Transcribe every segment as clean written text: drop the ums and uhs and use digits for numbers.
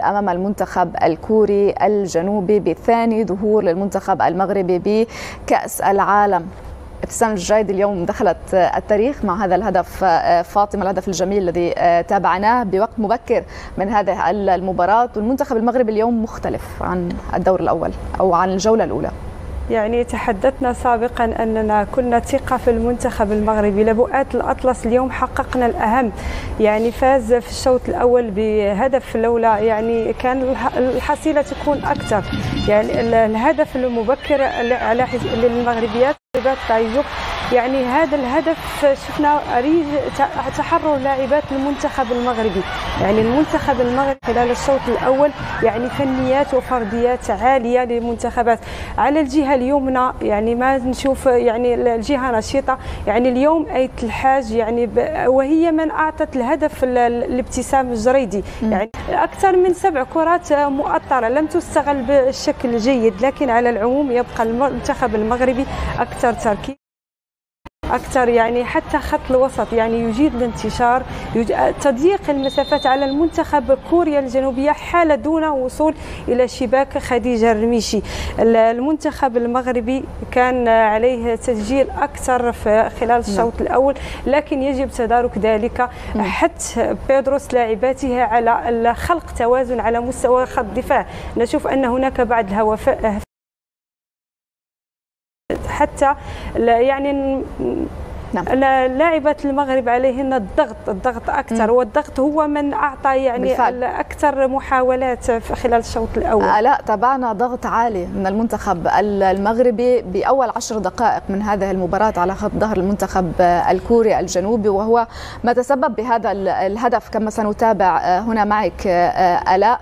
أمام المنتخب الكوري الجنوبي بثاني ظهور للمنتخب المغربي بكأس العالم. ابتسام الجرايدي اليوم دخلت التاريخ مع هذا الهدف فاطمة، الهدف الجميل الذي تابعناه بوقت مبكر من هذه المباراة. والمنتخب المغربي اليوم مختلف عن الدور الأول أو عن الجولة الأولى. يعني تحدثنا سابقا أننا كنا ثقة في المنتخب المغربي. لبؤات الأطلس اليوم حققنا الأهم، يعني فاز في الشوط الأول بهدف، لولا يعني كان الحصيلة تكون أكثر. يعني الهدف المبكر للمغربيات فايزوق، يعني هذا الهدف شفنا تحرر لاعبات المنتخب المغربي. يعني المنتخب المغربي خلال الشوط الأول يعني فنيات وفرديات عالية للمنتخبات. على الجهة اليمنى يعني ما نشوف يعني الجهة نشيطة. يعني اليوم آيت الحاج يعني وهي من أعطت الهدف لابتسام الجريدي. يعني أكثر من 7 كرات مؤطرة لم تستغل بشكل جيد، لكن على العموم يبقى المنتخب المغربي أكثر تركيز، أكثر يعني حتى خط الوسط يعني يجيد الانتشار، تضييق المسافات على المنتخب كوريا الجنوبية حال دون وصول إلى شباك خديجة الرميشي. المنتخب المغربي كان عليه تسجيل أكثر في خلال الشوط الأول، لكن يجب تدارك ذلك حث بيدروس لاعباته على خلق توازن على مستوى خط الدفاع. نشوف أن هناك بعض الهوافات حتى يعني لاعبات المغرب عليهن الضغط اكثر، والضغط هو من اعطى يعني بالفعل اكثر محاولات في خلال الشوط الاول. لا، تابعنا ضغط عالي من المنتخب المغربي باول 10 دقائق من هذه المباراه على خط ظهر المنتخب الكوري الجنوبي، وهو ما تسبب بهذا الهدف كما سنتابع هنا معك آلاء.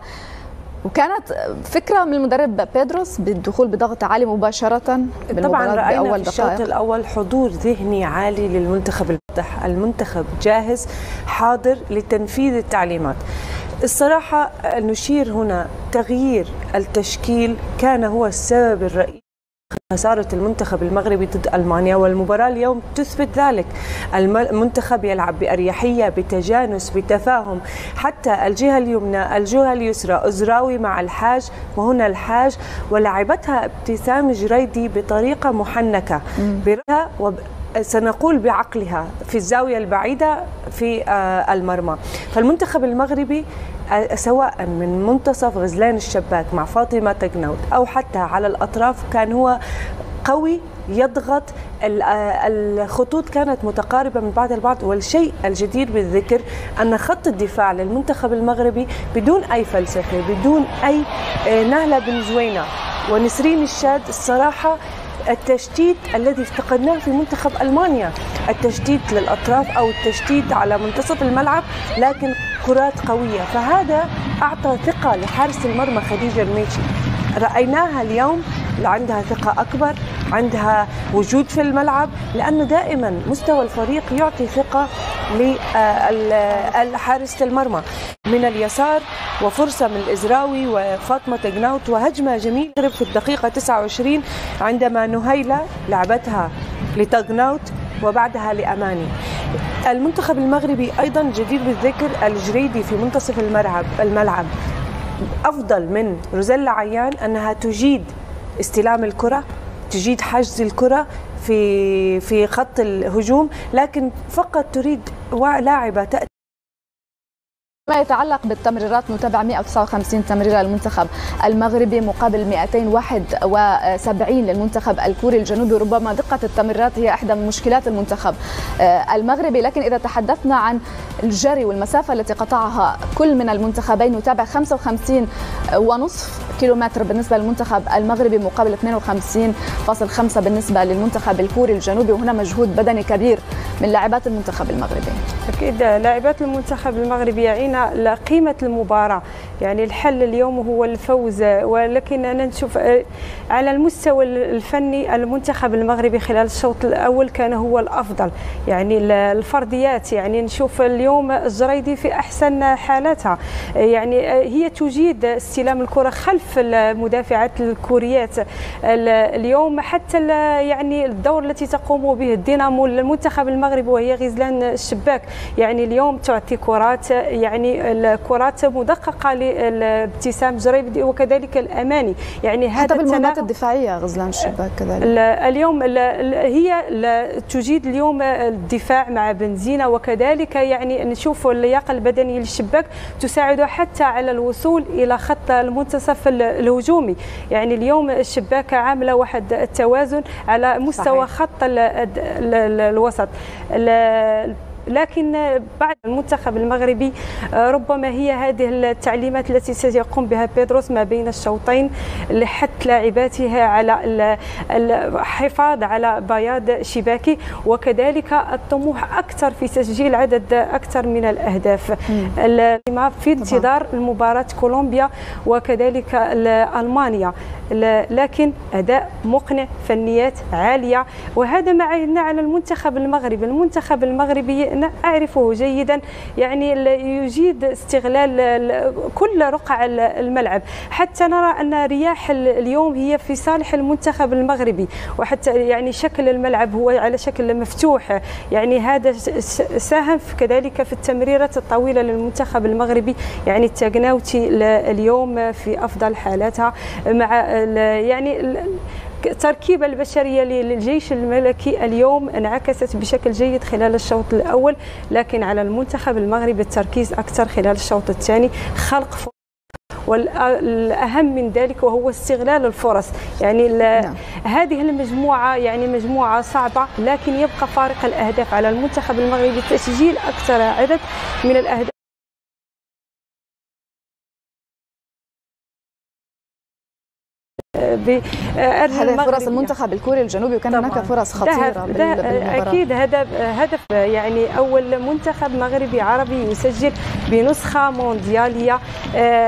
وكانت فكرة من المدرب بيدروس بالدخول بضغط عالي مباشرة طبعا رأينا في الشوط الأول حضور ذهني عالي للمنتخب. المنتخب جاهز حاضر لتنفيذ التعليمات. الصراحة نشير هنا تغيير التشكيل كان هو السبب الرئيسي خسارة المنتخب المغربي ضد ألمانيا، والمباراة اليوم تثبت ذلك. المنتخب يلعب بأريحية، بتجانس، بتفاهم. حتى الجهة اليمنى الجهة اليسرى أزراوي مع الحاج، وهنا الحاج ولعبتها ابتسام جريدي بطريقة محنكة سنقول بعقلها في الزاوية البعيدة في المرمى. فالمنتخب المغربي سواء من منتصف غزلان الشباك مع فاطمة تجنود أو حتى على الأطراف كان هو قوي يضغط. الخطوط كانت متقاربة من بعض البعض. والشيء الجدير بالذكر أن خط الدفاع للمنتخب المغربي بدون أي فلسفة، بدون أي نهلة بن زوينة ونسرين الشاد، الصراحة التشتيت الذي افتقدناه في منتخب ألمانيا، التشتيت للأطراف أو التشتيت على منتصف الملعب، لكن كرات قوية. فهذا أعطى ثقة لحارس المرمى خديجة الرميشي. رأيناها اليوم عندها ثقة أكبر، عندها وجود في الملعب، لأنه دائما مستوى الفريق يعطي ثقة لحارس المرمى. من اليسار وفرصة من الإزراوي وفاطمة تجنوت وهجمة جميلة في الدقيقة 29 عندما نهيلة لعبتها لتجنوت وبعدها لأماني. المنتخب المغربي أيضا جدير بالذكر الجريدي في منتصف الملعب أفضل من روزيلا عيان، أنها تجيد استلام الكرة، تجيد حجز الكرة في خط الهجوم، لكن فقط تريد لاعبة تأتي. ما يتعلق بالتمريرات نتابع 159 تمريرة للمنتخب المغربي مقابل 271 للمنتخب الكوري الجنوبي. ربما دقة التمريرات هي إحدى مشكلات المنتخب المغربي. لكن إذا تحدثنا عن الجري والمسافة التي قطعها كل من المنتخبين نتابع 55.5 كيلومتر بالنسبة للمنتخب المغربي مقابل 52.5 بالنسبة للمنتخب الكوري الجنوبي، وهنا مجهود بدني كبير من لاعبات المنتخب المغربي. أكيد لاعبات المنتخب المغربي يعين قيمة المباراة. يعني الحل اليوم هو الفوز، ولكن أنا نشوف على المستوى الفني المنتخب المغربي خلال الشوط الأول كان هو الأفضل. يعني الفرديات، يعني نشوف اليوم الجريدي في أحسن حالاتها، يعني هي تجيد استلام الكرة خلف المدافعات الكوريات. اليوم حتى يعني الدور التي تقوم به الدينامو المنتخب المغربي وهي غزلان الشباك، يعني اليوم تعطي كرات يعني يعني الكرات مدققه لابتسام جريبي وكذلك الاماني، يعني هذا حتى بالمهمات الدفاعيه غزلان الشباك كذلك. اليوم هي تجيد اليوم الدفاع مع بنزينه، وكذلك يعني نشوف اللياقه البدنيه للشباك تساعده حتى على الوصول الى خط المنتصف الهجومي. يعني اليوم الشباك عامله واحد التوازن على مستوى صحيح. خط الوسط. لكن بعد المنتخب المغربي ربما هي هذه التعليمات التي سيقوم بها بيدروس ما بين الشوطين لحث لاعباته على الحفاظ على بياض شباكي، وكذلك الطموح أكثر في تسجيل عدد أكثر من الأهداف في انتظار المباراة كولومبيا وكذلك ألمانيا. لكن أداء مقنع، فنيات عالية، وهذا ما عهدنا على المنتخب المغربي. المنتخب المغربي أعرفه جيدا، يعني يجيد استغلال كل رقع الملعب، حتى نرى أن رياح اليوم هي في صالح المنتخب المغربي، وحتى يعني شكل الملعب هو على شكل مفتوح، يعني هذا ساهم كذلك في التمريرات الطويلة للمنتخب المغربي. يعني التقناوتي اليوم في أفضل حالاتها، مع يعني التركيبة البشرية للجيش الملكي اليوم انعكست بشكل جيد خلال الشوط الأول، لكن على المنتخب المغربي التركيز أكثر خلال الشوط الثاني، خلق فرص، والأهم من ذلك وهو استغلال الفرص. يعني هذه المجموعة يعني مجموعة صعبة، لكن يبقى فارق الأهداف على المنتخب المغربي تسجيل أكثر عدد من الأهداف. هذه فرص المنتخب الكوري الجنوبي، وكان هناك فرص خطيرة بالمباراة. أكيد هدف يعني أول منتخب مغربي عربي يسجل بنسخة مونديالية.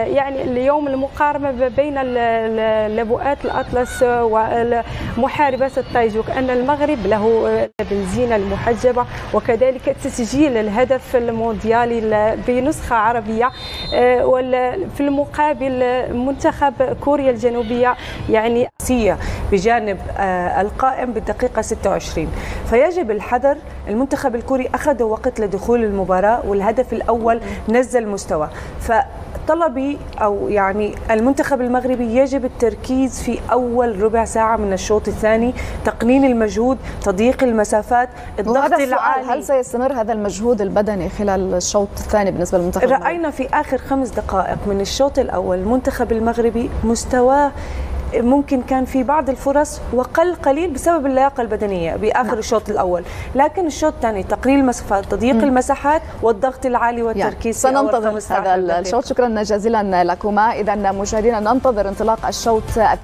يعني اليوم المقارنة بين لبؤات الأطلس ومحاربات التايجوك أن المغرب له بنزينة المحجبة، وكذلك تسجيل الهدف المونديالي بنسخة عربية، وفي المقابل منتخب كوريا الجنوبية يعني بجانب القائم بالدقيقة 26. فيجب الحذر. المنتخب الكوري أخذ وقت لدخول المباراة، والهدف الأول نزل مستوى. طلبي أو يعني المنتخب المغربي يجب التركيز في أول ربع ساعة من الشوط الثاني، تقنين المجهود، تضييق المسافات، الضغط العالي. هل سيستمر هذا المجهود البدني خلال الشوط الثاني بالنسبة للمنتخب المغربي؟ رأينا في آخر 5 دقائق من الشوط الأول المنتخب المغربي مستواه ممكن كان في بعض الفرص وقل قليل بسبب اللياقة البدنية بآخر الشوط الأول، لكن الشوط الثاني تقليل المسافات، تضييق المساحات، والضغط العالي والتركيز. سننتظر هذا الشوط. شكرا جزيلا لكما. إذا مشاهدينا ننتظر انطلاق الشوط الثاني.